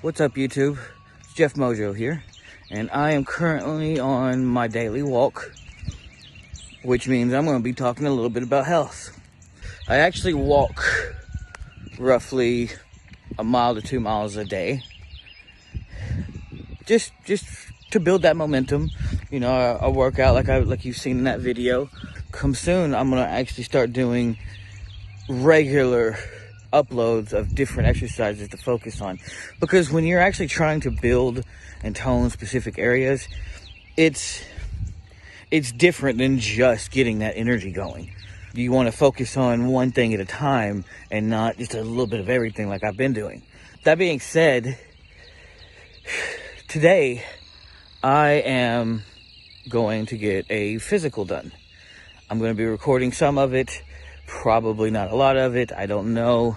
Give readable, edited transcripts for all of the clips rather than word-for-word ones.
What's up, YouTube? It's Jeff Mojo here, and I am currently on my daily walk, which means I'm going to be talking a little bit about health. I actually walk roughly 1 mile to 2 miles a day, just to build that momentum. You know, I work out like you've seen in that video. Come soon, I'm going to actually start doing regular uploads of different exercises to focus on, because when you're actually trying to build and tone specific areas, it's different than just getting that energy going. You want to focus on one thing at a time and not just a little bit of everything like I've been doing. That being said, today I am going to get a physical done. I'm going to be recording some of it, probably not a lot of it. I don't know.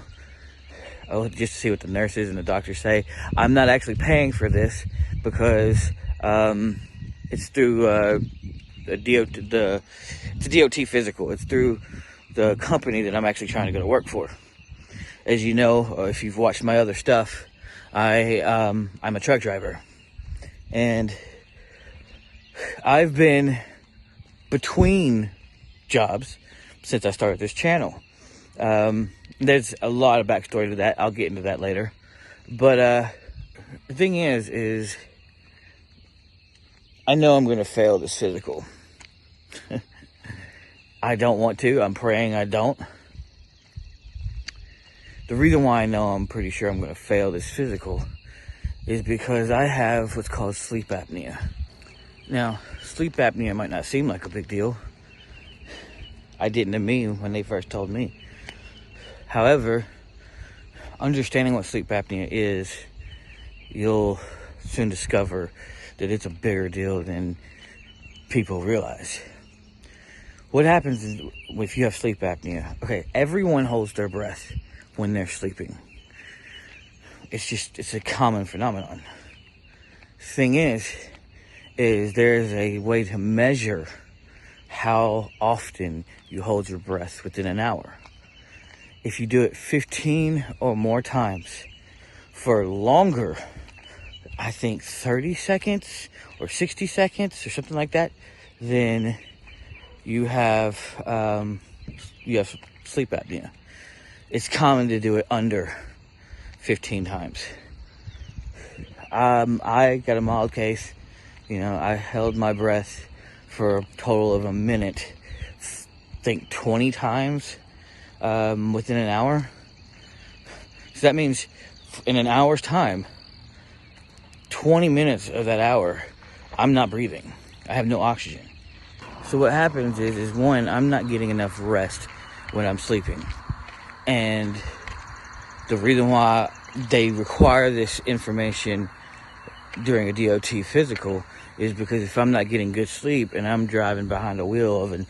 I'll just see what the nurses and the doctors say. I'm not actually paying for this because it's through it's a DOT physical. It's through the company that I'm actually trying to go to work for. As you know, or if you've watched my other stuff, I'm a truck driver, and I've been between jobs since I started this channel. There's a lot of backstory to that. I'll get into that later. But the thing is I know I'm going to fail this physical. I don't want to. I'm praying I don't. The reason why I know I'm pretty sure I'm going to fail this physical is because I have what's called sleep apnea. Now, sleep apnea might not seem like a big deal. I didn't to me when they first told me. However, understanding what sleep apnea is, you'll soon discover that it's a bigger deal than people realize. What happens is, if you have sleep apnea, okay, everyone holds their breath when they're sleeping. It's a common phenomenon. Thing is there's a way to measure how often you hold your breath within an hour. If you do it 15 or more times for longer, I think 30 seconds or 60 seconds or something like that, then you have sleep apnea. It's common to do it under 15 times. I got a mild case. You know, I held my breath for a total of a minute, I think 20 times within an hour. So that means in an hour's time, 20 minutes of that hour, I'm not breathing. I have no oxygen. So what happens is one, I'm not getting enough rest when I'm sleeping. And the reason why they require this information during a DOT physical is because if I'm not getting good sleep and I'm driving behind the wheel of an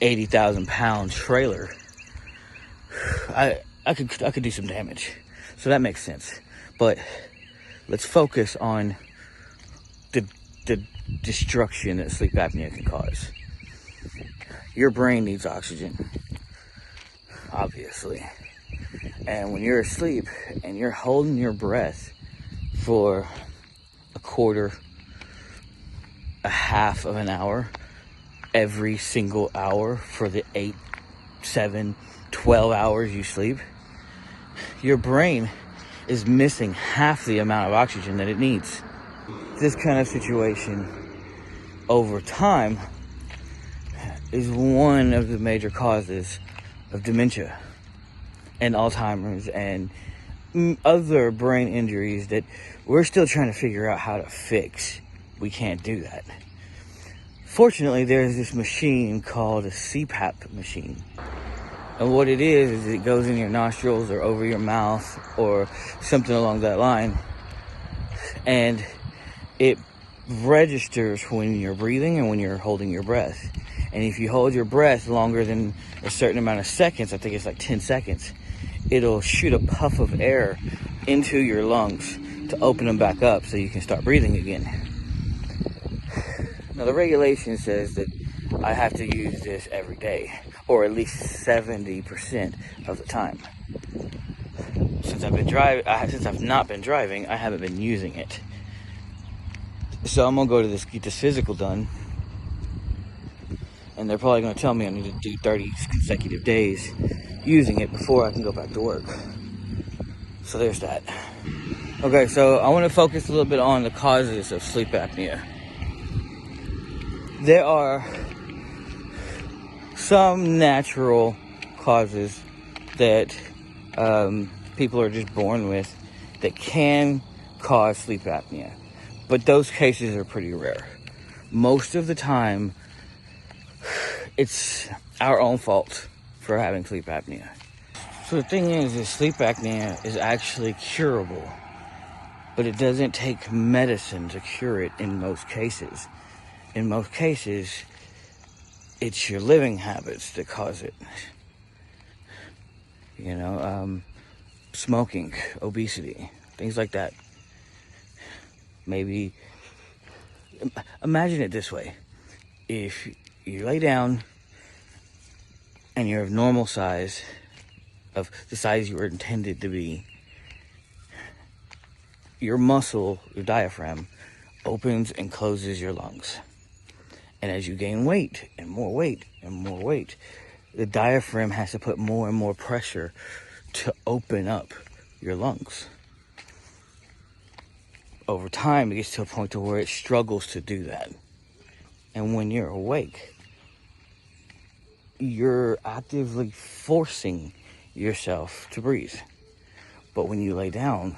80,000 pound trailer, I could do some damage. So that makes sense. But let's focus on the destruction that sleep apnea can cause. Your brain needs oxygen, obviously. And when you're asleep and you're holding your breath for a quarter, a half of an hour, every single hour for the 8, 7, 12 hours you sleep, your brain is missing half the amount of oxygen that it needs. This kind of situation over time is one of the major causes of dementia and Alzheimer's and other brain injuries that we're still trying to figure out how to fix. We can't do that. Fortunately, there's this machine called a CPAP machine. And what it is it goes in your nostrils or over your mouth or something along that line. And it registers when you're breathing and when you're holding your breath. And if you hold your breath longer than a certain amount of seconds, I think it's like 10 seconds, it'll shoot a puff of air into your lungs to open them back up so you can start breathing again. Now, the regulation says that I have to use this every day, or at least 70% of the time. since I've not been driving, I haven't been using it. So I'm gonna go to get this physical done, and they're probably gonna tell me I need to do 30 consecutive days using it before I can go back to work. So there's that. Okay, so I want to focus a little bit on the causes of sleep apnea. There are some natural causes that people are just born with that can cause sleep apnea, but those cases are pretty rare. Most of the time, it's our own fault for having sleep apnea. So the thing is sleep apnea is actually curable, but it doesn't take medicine to cure it in most cases. In most cases, it's your living habits that cause it. You know, smoking, obesity, things like that. Maybe, imagine it this way. If you lay down and you're of normal size, of the size you were intended to be, your muscle, your diaphragm, opens and closes your lungs. And as you gain weight and more weight and more weight, the diaphragm has to put more and more pressure to open up your lungs. Over time, it gets to a point to where it struggles to do that. And when you're awake, you're actively forcing yourself to breathe. But when you lay down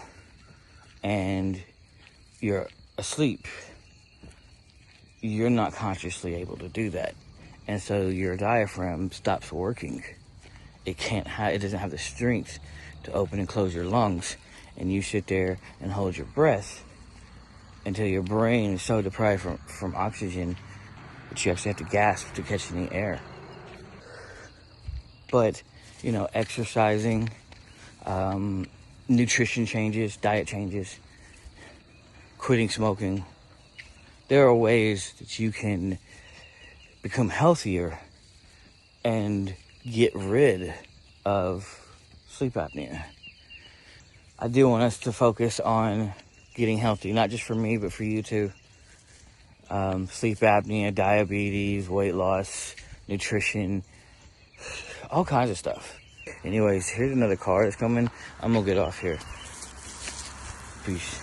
and you're asleep, you're not consciously able to do that. And so your diaphragm stops working. It doesn't have the strength to open and close your lungs. And you sit there and hold your breath until your brain is so deprived from oxygen that you actually have to gasp to catch any air. But, you know, exercising, nutrition changes, diet changes, quitting smoking, there are ways that you can become healthier and get rid of sleep apnea. I do want us to focus on getting healthy, not just for me, but for you too. Sleep apnea, diabetes, weight loss, nutrition, all kinds of stuff. Anyways, here's another car that's coming. I'm gonna get off here. Peace.